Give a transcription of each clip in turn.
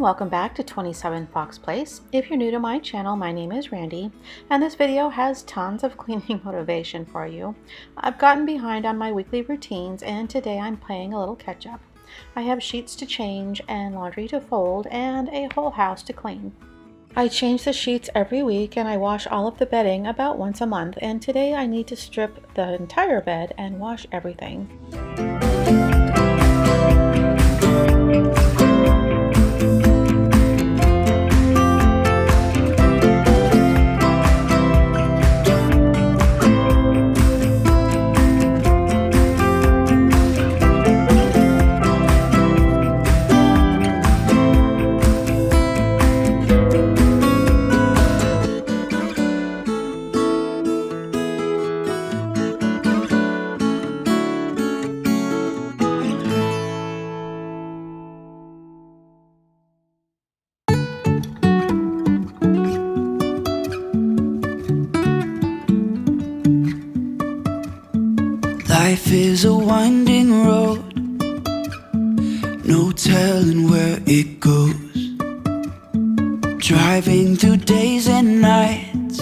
welcome back to 27 Fox Place. If you're new to my channel, my name is Randy, and this video has tons of cleaning motivation for you. I've gotten behind on my weekly routines, and today I'm playing a little catch up. I have sheets to change and laundry to fold and a whole house to clean. I change the sheets every week and I wash all of the bedding about once a month, and today I need to strip the entire bed and wash everything. Life is a winding road, no telling where it goes. Driving through days and nights,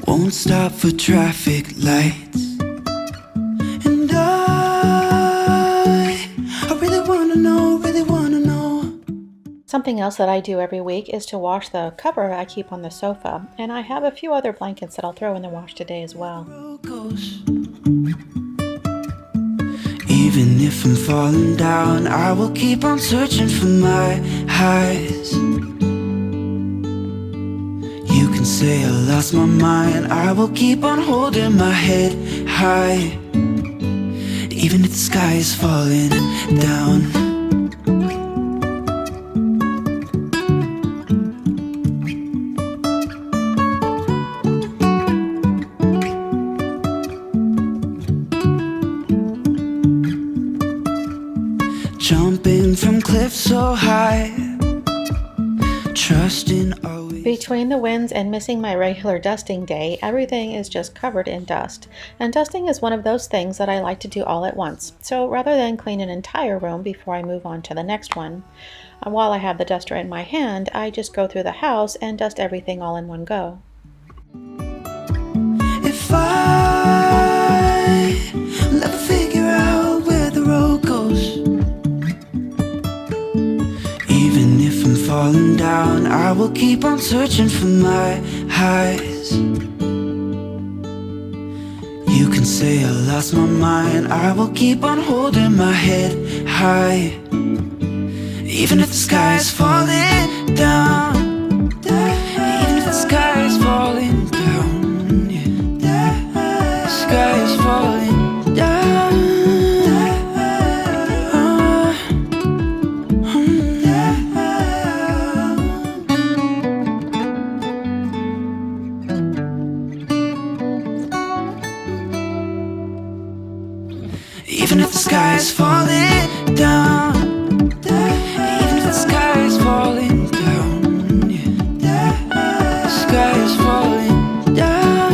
won't stop for traffic lights. And I really wanna know, Something else that I do every week is to wash the cover I keep on the sofa, and I have a few other blankets that I'll throw in the wash today as well. Even if I'm falling down, I will keep on searching for my highs. You can say I lost my mind, I will keep on holding my head high. Even if the sky is falling down. Jumping from cliffs so high, trusting always. Between the winds and missing my regular dusting day, everything is just covered in dust. And dusting is one of those things that I like to do all at once. So rather than clean an entire room before I move on to the next one, while I have the duster in my hand, I just go through the house and dust everything all in one go. If I will ever figure out where the road goes, even if I'm falling down, I will keep on searching for my highs. You can say I lost my mind, I will keep on holding my head high. Even if the sky is falling down, even if the sky is falling down, yeah. The sky is falling down. Even if the sky is falling down, even if the sky is falling down, yeah. The sky is falling down.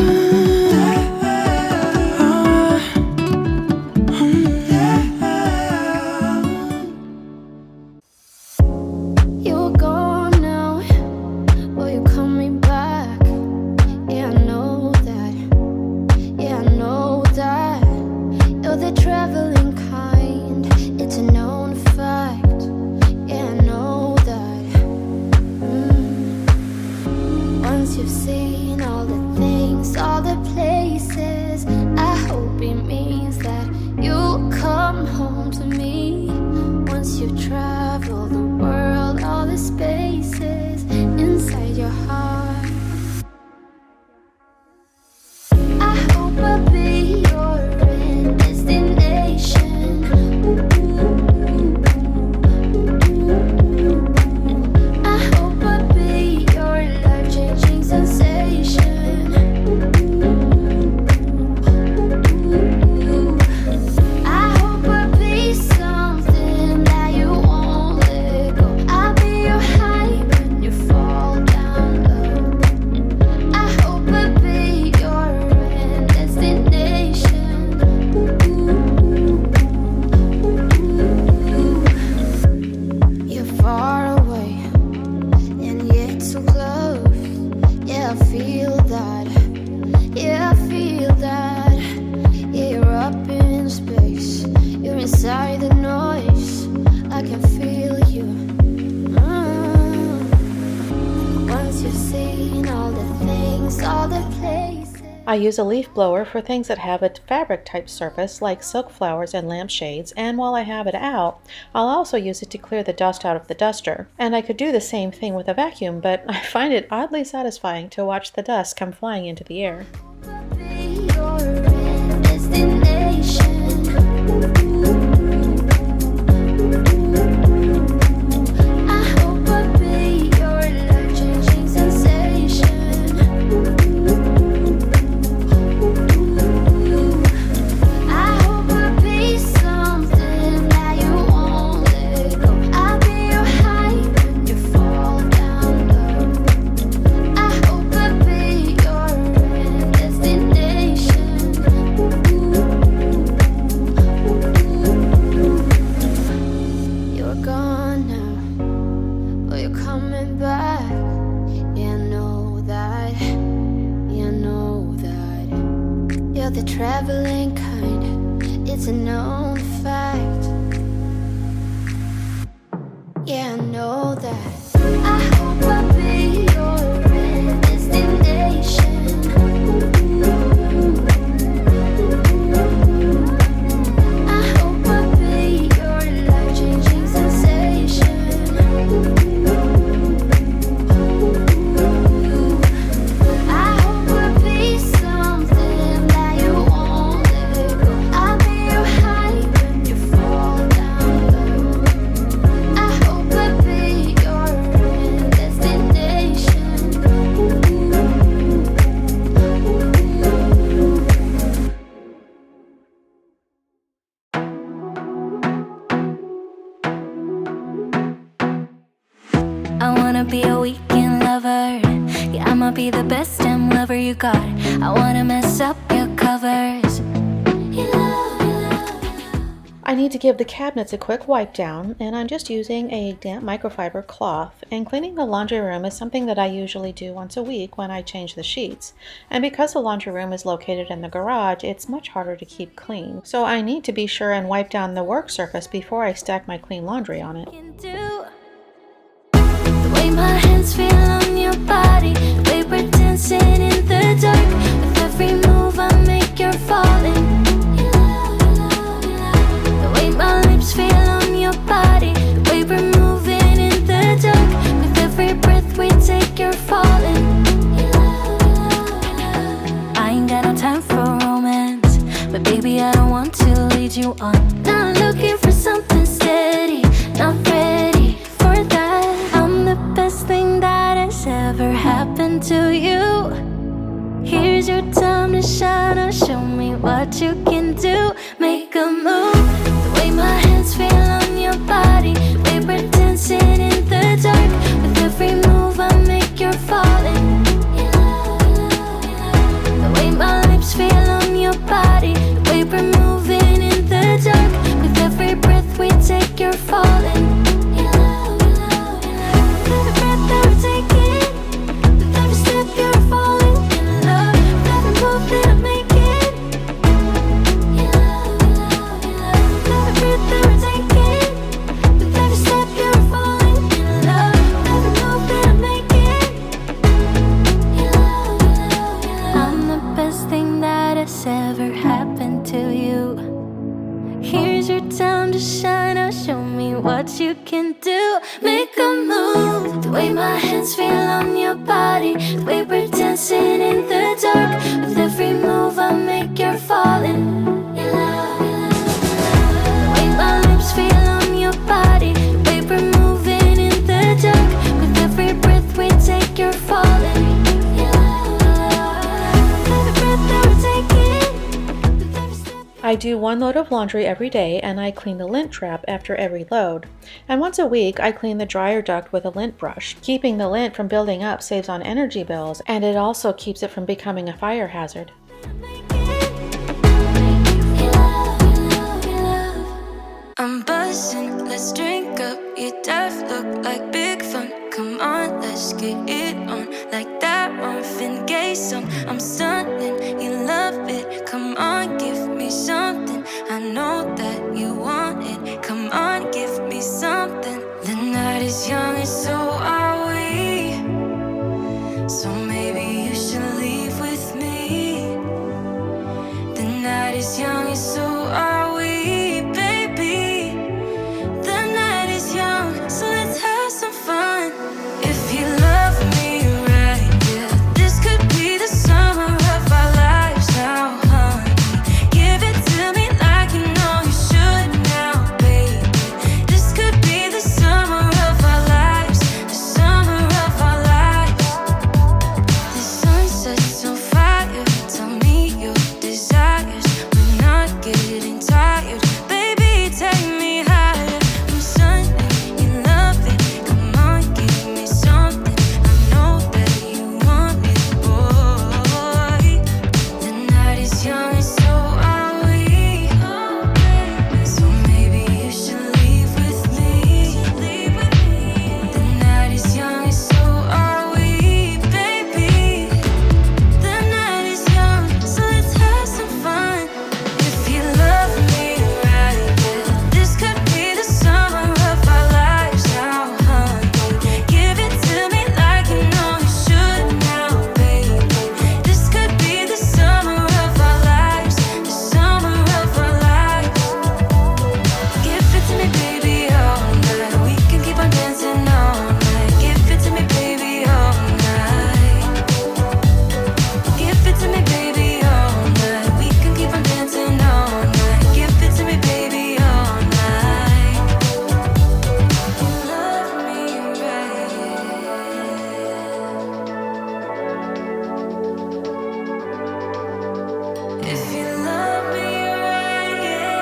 You're gone now, will you coming back? Yeah, I know that, yeah, I know that. You're the traveling kind, it's a known fact. I use a leaf blower for things that have a fabric type surface like silk flowers and lampshades, and while I have it out, I'll also use it to clear the dust out of the duster. And I could do the same thing with a vacuum, but I find it oddly satisfying to watch the dust come flying into the air. The traveling kind, it's a known fact. Yeah, I know that. I hope I'll be your destination. I hope I'll be your life-changing sensation. I hope I'll be something that you won't let go. I'll be your high when you fall down low. I hope I'll be your destination. I wanna be a weekend lover. Yeah, I'ma be the best damn lover you got. I wanna mess up your covers. I need to give the cabinets a quick wipe down, and I'm just using a damp microfiber cloth. And cleaning the laundry room is something that I usually do once a week when I change the sheets. And because the laundry room is located in the garage, it's much harder to keep clean. So I need to be sure and wipe down the work surface before I stack my clean laundry on it. The way my hands feel on your body, the way we're dancing in the dark. With every move I make, you're falling. The way my lips feel on your body, the way we're moving in the dark. With every breath we take, you're falling. I ain't got no time for romance, but baby, I don't want to lead you on. Not looking for something steady, not ready for that. I'm the best thing that has ever happened to you. Here's your time to shine, now show me what you can do. Make a move. The way my hands feel on your body, the way we're dancing in the dark. With every move I make, you're falling. The way my lips feel on your body, the way we're moving in the dark. With every breath we take, you're falling. Every breath that we're taking, with every step you're falling in love. With every move that I'm making, every breath that we're taking, with every step you're falling in love. With every move that I'm making, I'm the best thing that has ever happened to you. Here's your time to shine, now show me what you can do. Make a move. The way my hands feel on your body, the way we're dancing in the dark. With every move I make, you're falling. The way my lips feel on your body, the way we're moving in the dark. With every breath we take, you're falling. Every breath that we're taking, with every step. I do one load of laundry every day, and I clean the lint trap after every load. And once a week, I clean the dryer duct with a lint brush. Keeping the lint from building up saves on energy bills, and it also keeps it from becoming a fire hazard. I'm buzzing, let's drink up. Your death look like big fun. Come on, let's get it on. Like that Marvin Gaye song. I'm stunning, you love it. Come on, give me something. I know that you want it. Come on, give me something. The night is young and so are we. So maybe you should leave with me. is young and so are we, baby. The night is young, so let's have some fun. If you love me right, yeah, this could be the summer of our lives now, honey. Give it to me like you know you should now, baby. This could be the summer of our lives, the summer of our lives. The sun sets on fire, tell me your desires. We're not getting tired, baby, take me higher. I'm Sunday, you love it, come on, give me something. I know that you want it, boy. The night is young and so are we. So maybe you should leave with me. The night is young and so are we, baby. The night is young, so let's have some fun. If you love me right, yeah, this could be the summer of our lives now, honey. Give it to me like you know you should now, baby. This could be the summer of our lives, the summer of our lives. Give it to me, baby, all night. We can keep on dancing all night. Give it to me, baby, all night. Give it to me, baby, all night. We can keep on dancing all night. Give it to me, baby, all night. You love me right. If you love me right, yeah.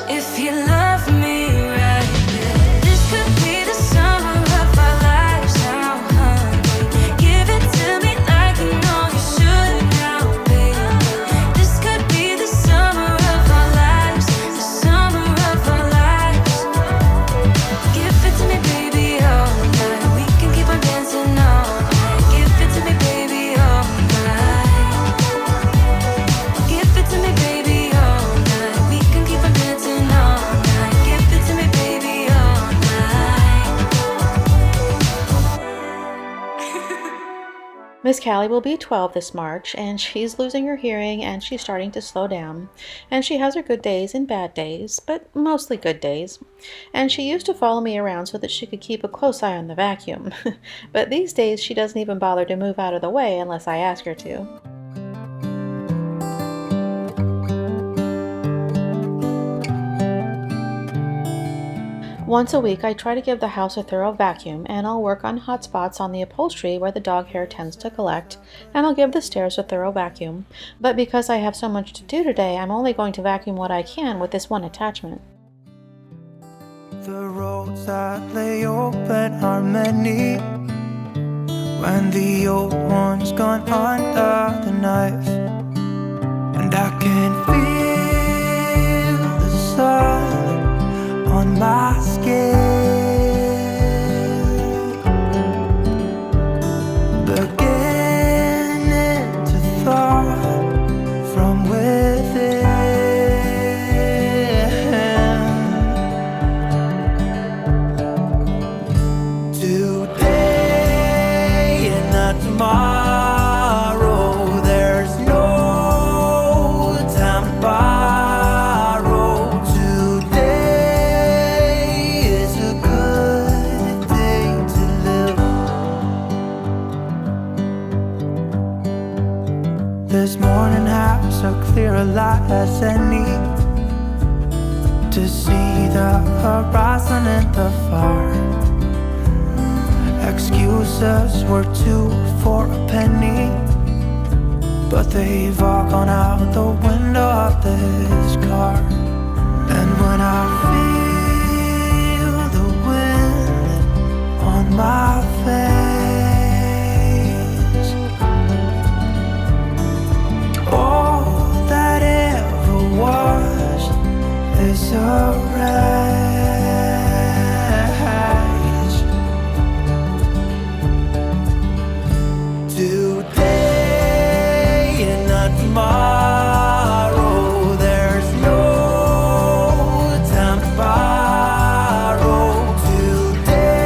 If you love me right, yeah. This could be the summer of our lives now, honey. Give it to me like you know you should now, baby. This could be the summer of our lives, the summer of our lives. Give it to me, baby, all night. We can keep on dancing all night. Give it to me, baby, all night. Give it to me, baby, all night. We can keep on dancing all night. Give it to me, baby, all night. Miss Callie will be 12 this March, and she's losing her hearing and she's starting to slow down. And she has her good days and bad days, but mostly good days. And she used to follow me around so that she could keep a close eye on the vacuum. But these days she doesn't even bother to move out of the way unless I ask her to. Once a week, I try to give the house a thorough vacuum, and I'll work on hot spots on the upholstery where the dog hair tends to collect, and I'll give the stairs a thorough vacuum. But because I have so much to do today, I'm only going to vacuum what I can with this one attachment. The roads that lay open are many when the old one's gone under the knife, and I can feel the sun on my skin, beginning to thaw from within. Today and not tomorrow, there's no time to borrow. Today is a good day to live. This morning has so clear a light as any to see the horizon in the far. Excuses were 2 for a penny, but they've all gone out the window of this car. And when I feel the wind on my face, all that ever was is a wreck. Today and not tomorrow, there's no time to borrow. Today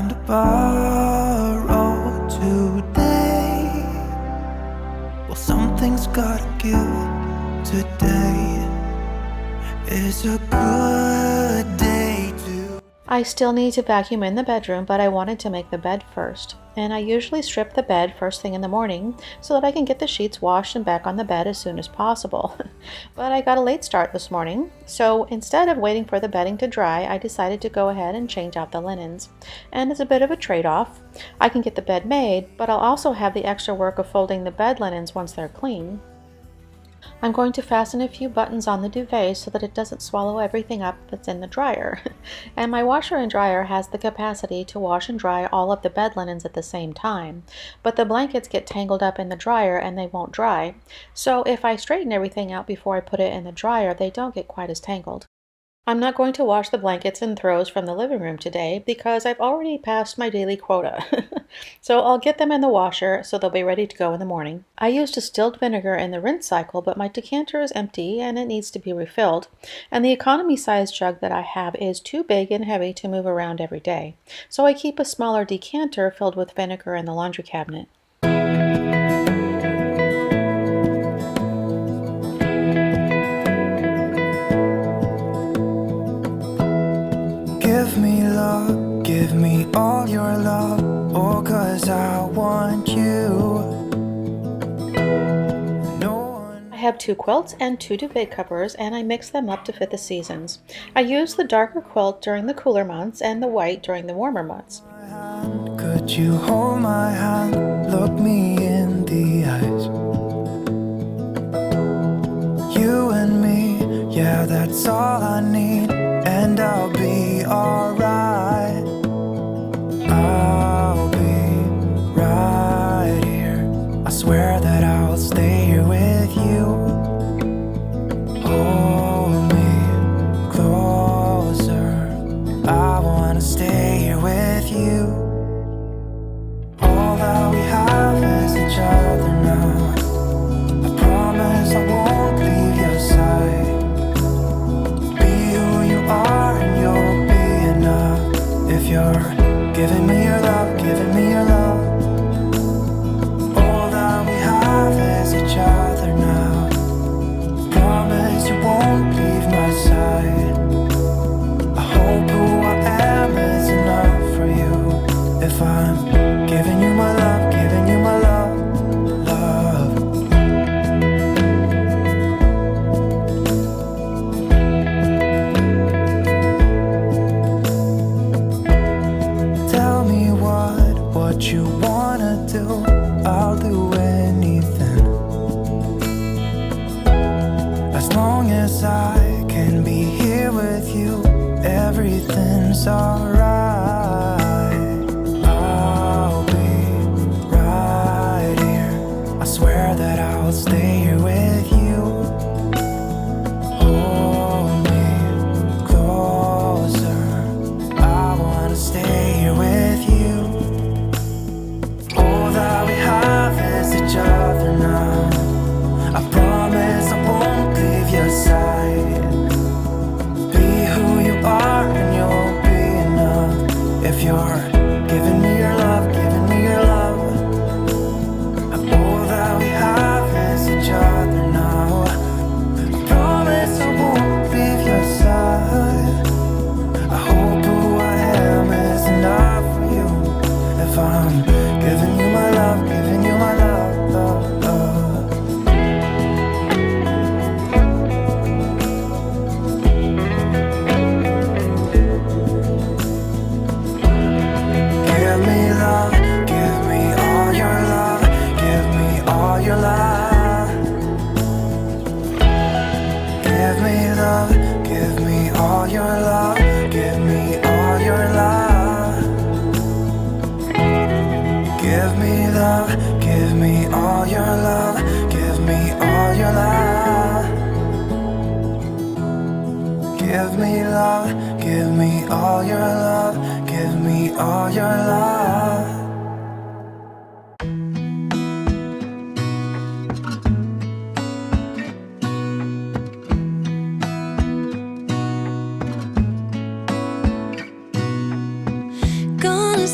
time to borrow today. Well, something's gotta give today. It's a good day to... I still need to vacuum in the bedroom, but I wanted to make the bed first. And I usually strip the bed first thing in the morning so that I can get the sheets washed and back on the bed as soon as possible. But I got a late start this morning, so instead of waiting for the bedding to dry, I decided to go ahead and change out the linens. And it's a bit of a trade-off. I can get the bed made, but I'll also have the extra work of folding the bed linens once they're clean. I'm going to fasten a few buttons on the duvet so that it doesn't swallow everything up that's in the dryer. And my washer and dryer has the capacity to wash and dry all of the bed linens at the same time, but the blankets get tangled up in the dryer and they won't dry. So if I straighten everything out before I put it in the dryer, they don't get quite as tangled. I'm not going to wash the blankets and throws from the living room today because I've already passed my daily quota. So I'll get them in the washer so they'll be ready to go in the morning. I used distilled vinegar in the rinse cycle, but my decanter is empty and it needs to be refilled. And the economy size jug that I have is too big and heavy to move around every day. So I keep a smaller decanter filled with vinegar in the laundry cabinet. Give me love, give me all your love, oh, 'cause I want you. I have 2 quilts and 2 duvet covers, and I mix them up to fit the seasons. I use the darker quilt during the cooler months and the white during the warmer months. Could you hold my hand, look me in the eyes? You and me, yeah, that's all I need, and I'll be alright. I'll be right here. I swear that I'll stay here with you. Hold me closer. I wanna stay here with you. All that we have is each other now. I promise I won't leave your side. Be who you are and you'll be enough. If you're giving me your love, giving me your love. All that we have is each other now. Promise you won't leave my side. I hope who I am is enough for you. If I'm giving you my love, giving you my love, love. Tell me what you wanna do. I'll do anything, as long as I can be here with you. Everything's alright. I'll be right here. I swear that I'll stay here with you. Hold me closer. I wanna stay here with you. All that we have is each other now. I promise I won't leave your side. Be who you are and you'll be enough. If you're giving me your love, giving me your love. All that we have is each other now. I promise I won't leave your side. I hope who I am is enough for you. If I'm giving you my love, giving you my love, love, love. Give me love, give me all your love, give me all your love. Give me love, give me all your love, give me all your love. Give me love, give me all your love, give me all your love. Give me love, give me all your love, give me all your love. Gonna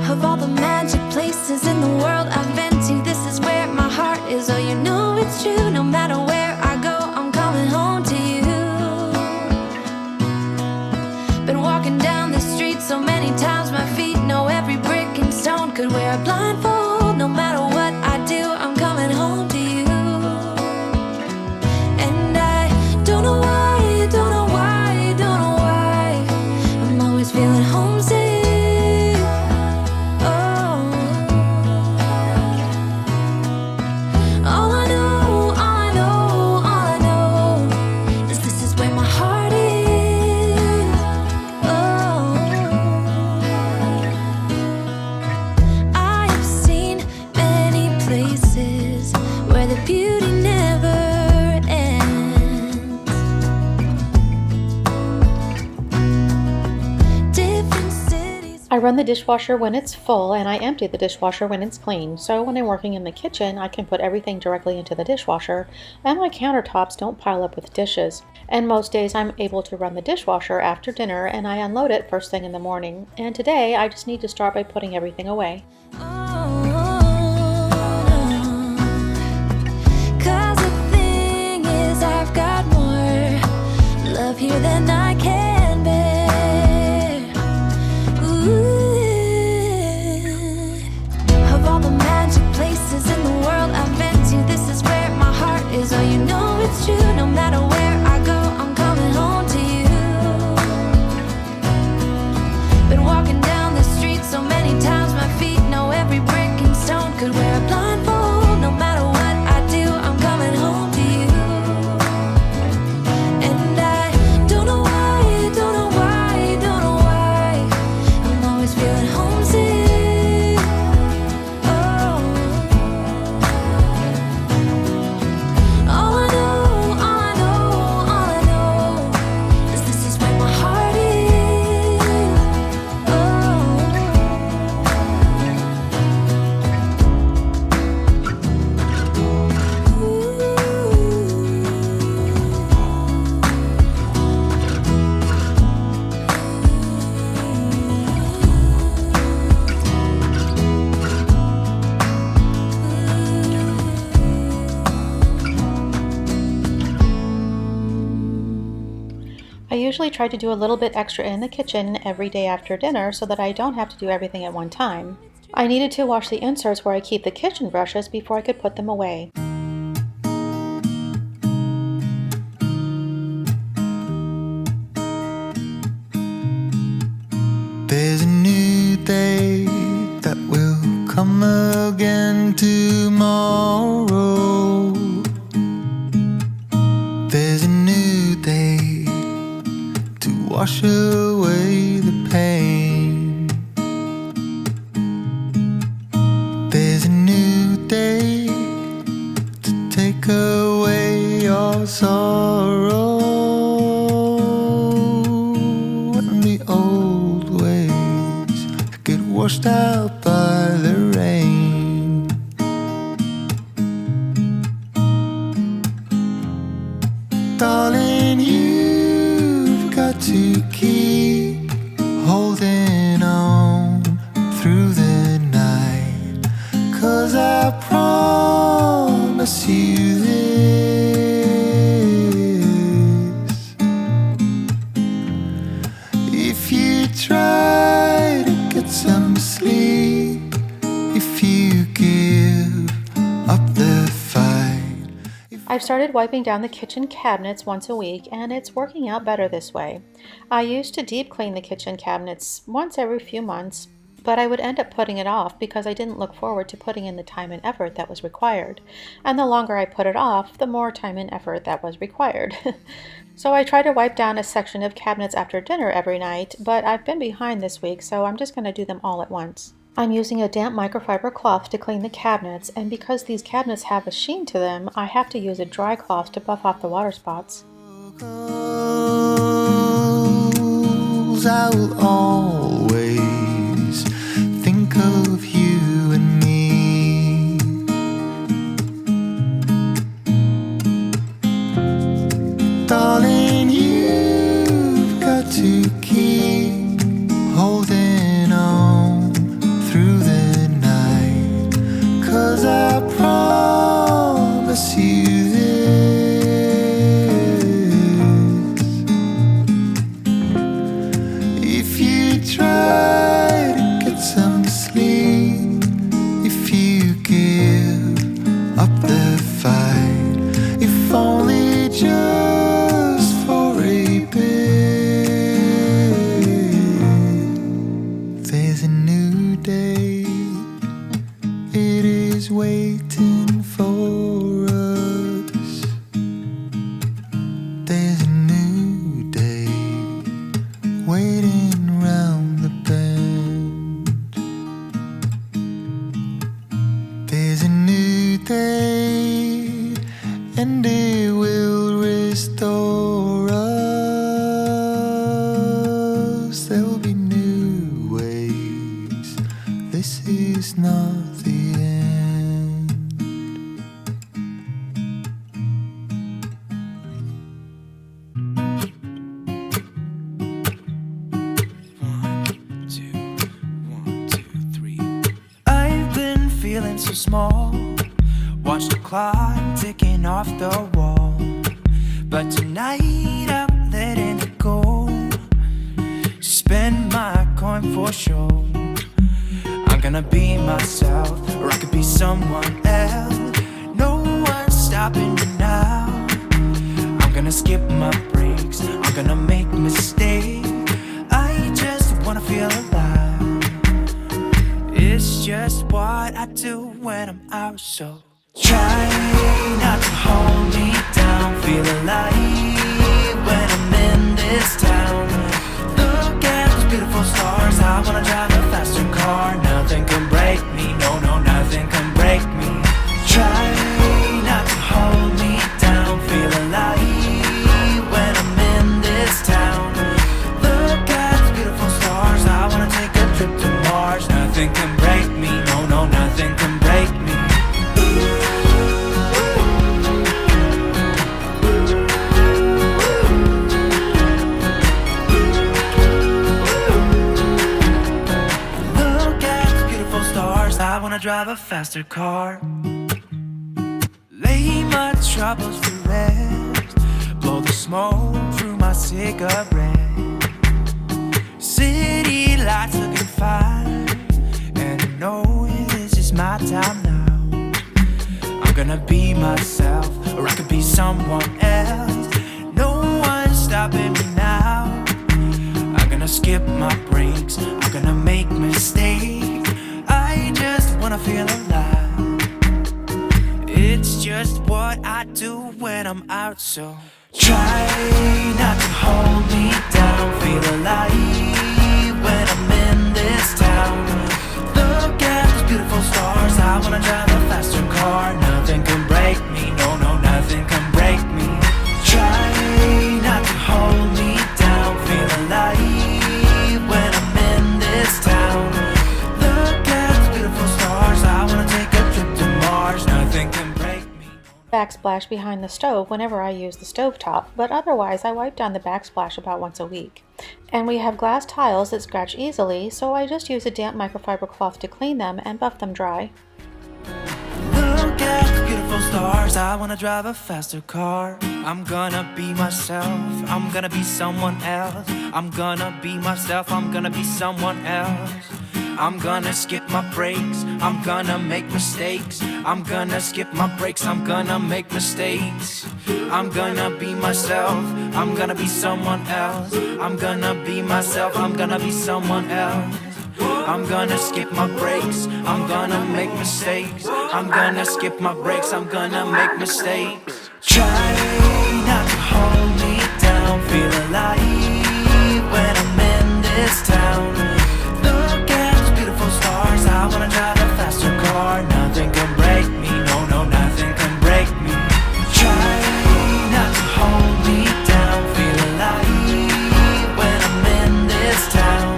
Of all the magic places in the world I've been to, this is where my heart is. Oh, you know it's true. No matter where I go, I'm coming home to you. Been walking down the street so many times, my feet know every brick and stone. Could wear a blindfold. No matter what I do, I'm coming home to you. And I don't know why, don't know why, don't know why, I'm always feeling homesick. I run the dishwasher when it's full and I empty the dishwasher when it's clean, so when I'm working in the kitchen I can put everything directly into the dishwasher and my countertops don't pile up with dishes. And most days I'm able to run the dishwasher after dinner and I unload it first thing in the morning. And today I just need to start by putting everything away. Cause the thing is I've got more love here than I can bear. Of all the magic places in the world I've been to, this is where my heart is. Oh, you know it's true. No matter where I go, I'm coming home to you. Been walking down the street so many times, my feet know every brick and stone. Could wear a blindfold. No matter what I do, I'm coming home to you. And I don't know why, don't know why, don't know why, I'm always feeling homesick. I usually try to do a little bit extra in the kitchen every day after dinner so that I don't have to do everything at one time. I needed to wash the inserts where I keep the kitchen brushes before I could put them away. There's a new day that will come again tomorrow. There's a new day to wash away the pain. There's a new day to take away your sorrow. And the old ways get washed out by the rain. Darling, you've got to keep holding on through the night, 'cause I promise you this: if you try to get some sleep, if you give up the fight. I've started wiping down the kitchen cabinets once a week and it's working out better this way. I used to deep clean the kitchen cabinets once every few months, but I would end up putting it off because I didn't look forward to putting in the time and effort that was required. And the longer I put it off, the more time and effort that was required. So I try to wipe down a section of cabinets after dinner every night, but I've been behind this week, so I'm just going to do them all at once. I'm using a damp microfiber cloth to clean the cabinets, and because these cabinets have a sheen to them, I have to use a dry cloth to buff off the water spots. I will always think of you and me. Darling, you've got to keep holding on through new day. It is waiting for us. There's a new day waiting round the bend. There's a new day, and it will restore us. There will be new ways. This is not the end. One, two, three. I've been feeling so small. Watch the clock ticking off the wall. But tonight I'm letting it go. Spend my coin for sure. I'm gonna be myself, or I could be someone else. No one's stopping me now. I'm gonna skip my breaks, I'm gonna make mistakes. I just wanna feel alive. It's just what I do when I'm out, so try not to hold me down. Feel alive when I'm in this town. Look at those beautiful stars. I wanna drive a faster car. Nothing can break me, no, no, nothing can break me. Try not to hold me down. Feel alive when I'm in this town. Look at those beautiful stars. I wanna take a trip to Mars. Nothing can break me, no, no, nothing can break me. I wanna drive a faster car. Lay my troubles to rest. Blow the smoke through my cigarette. City lights looking fine, and I know this is my time now. I'm gonna be myself, or I could be someone else. No one's stopping me now. I'm gonna skip my breaks, I'm gonna make mistakes. I just wanna feel alive. It's just what I do when I'm out, so try not to hold me down. Feel alive when I'm in this town. Look at those beautiful stars. I wanna drive a faster car. Nothing can break me, no, no, nothing can break me. Try not to hold me down. Feel alive when I'm in this town. Backsplash behind the stove whenever I use the stovetop, but otherwise I wipe down the backsplash about once a week. And we have glass tiles that scratch easily, so I just use a damp microfiber cloth to clean them and buff them dry. Look at the beautiful stars. I wanna drive a faster car. I'm gonna be myself, I'm gonna be someone else. I'm gonna be myself, I'm gonna be someone else. I'm gonna skip my breaks, I'm gonna make mistakes. I'm gonna skip my breaks, I'm gonna make mistakes. I'm gonna be myself, I'm gonna be someone else. I'm gonna be myself, I'm gonna be someone else. I'm gonna skip my breaks, I'm gonna make mistakes. I'm gonna skip my breaks, I'm gonna make mistakes. Try not to hold me down. Feel alive when I'm in this town. Look at those beautiful stars. I wanna drive a faster car. Nothing can break me, no, no, nothing can break me. Try not to hold me down. Feel alive when I'm in this town.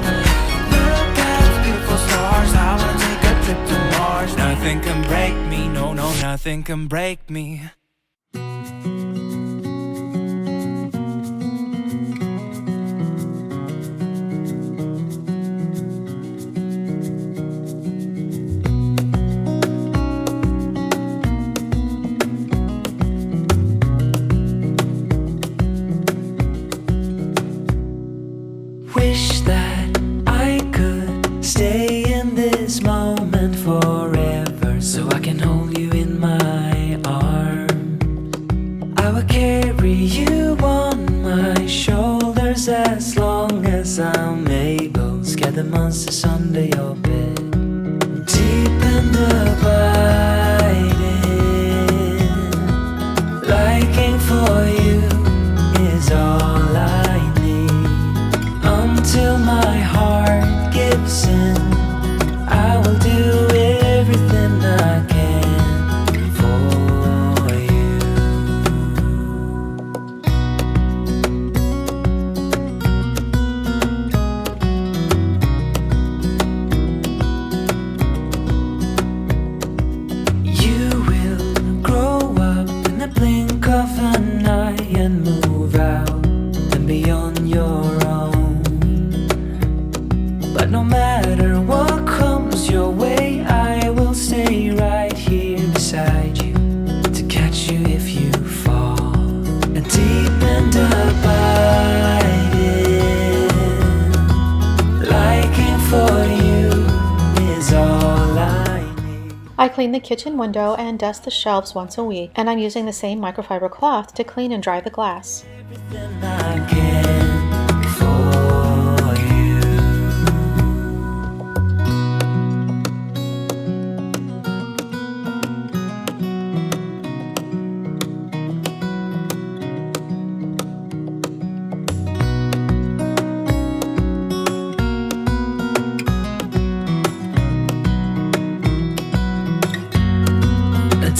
Look at those beautiful stars. I wanna take a trip to Mars. Nothing can break me, no, no, nothing can break me. Wish that I could stay in this moment forever, so I can hold you in my arms. I will carry you on my shoulders as long as I'm able. Scare the monsters under your bed. and abiding, liking for you is all I need. Until my heart gives in, I will do everything I can for you. You will grow up in the blink of an eye and move out and be on your own. But no matter what comes your way, I will stay right here beside you to catch you if you fall. And deep and abiding, liking for you is all I need. I clean the kitchen window and dust the shelves once a week, and I'm using the same microfiber cloth to clean and dry the glass. Everything I can for you.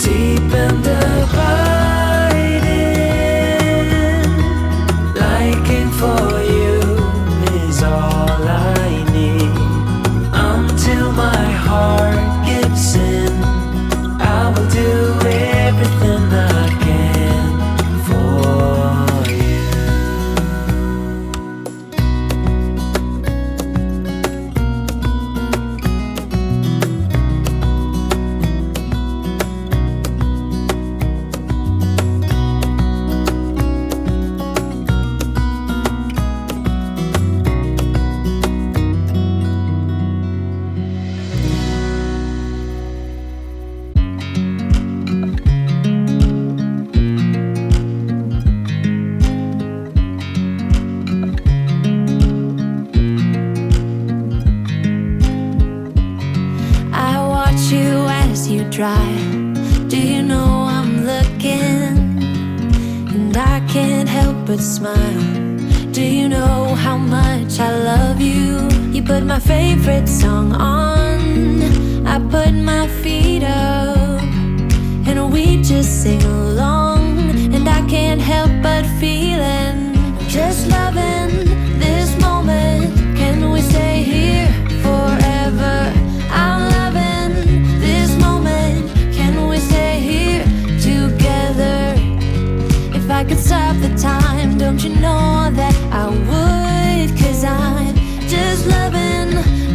Deep and abiding, liking for you is all I need. Until my heart gives in, I will do everything I can for you. I watch you as you drive. Do you know I'm looking? And I can't help but smile. Do you know how much I love you? You put my favorite song on, I put my feet up, and we just sing along. And I can't help but feeling, just loving this moment. Can we stay here forever? I'm loving this moment. Can we stay here together? If I could stop the time, don't you know that I would? 'Cause I'm just loving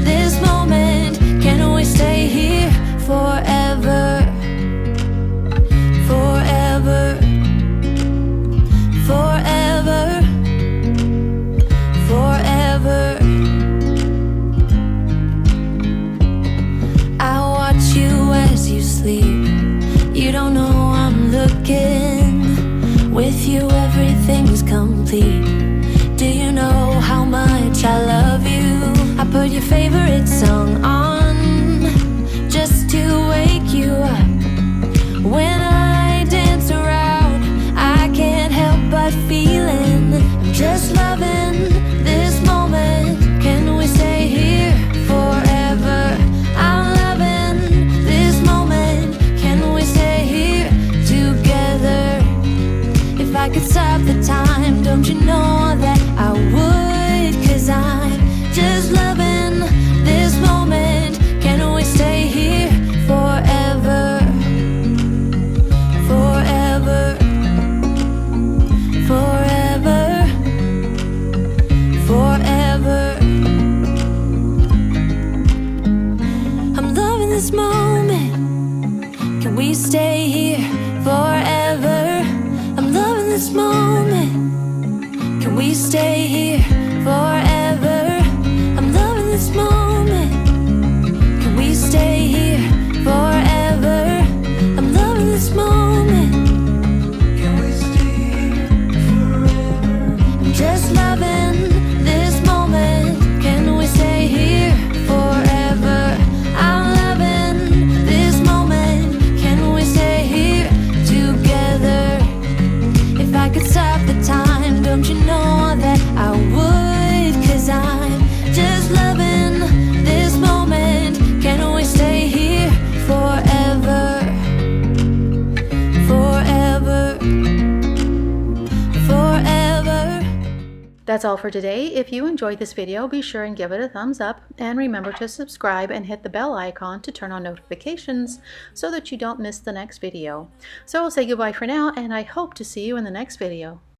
this moment. Can we stay here forever? Forever. Forever. Forever. I watch you as you sleep. You don't know I'm looking. With you everything's complete. Do you know how much I love you? I put your favorite song on just to wake you up. When I dance around, I can't help but feeling, I'm just loving this moment. Can we stay here forever? I'm loving this moment. Can we stay here together? If I could stop the time, don't you know that I would? 'Cause I'm just loving this moment. Can we stay here forever? Forever. Forever. Forever. I'm loving this moment. Can we stay here forever? I'm loving this moment. Can we stay here forever? I'm loving this moment. Can we stay here forever? I'm loving this moment. Can we stay here forever? I'm just loving this moment. Can we stay here forever? I'm loving That's all for today. If you enjoyed this video, be sure and give it a thumbs up, and remember to subscribe and hit the bell icon to turn on notifications so that you don't miss the next video. So I'll say goodbye for now, and I hope to see you in the next video.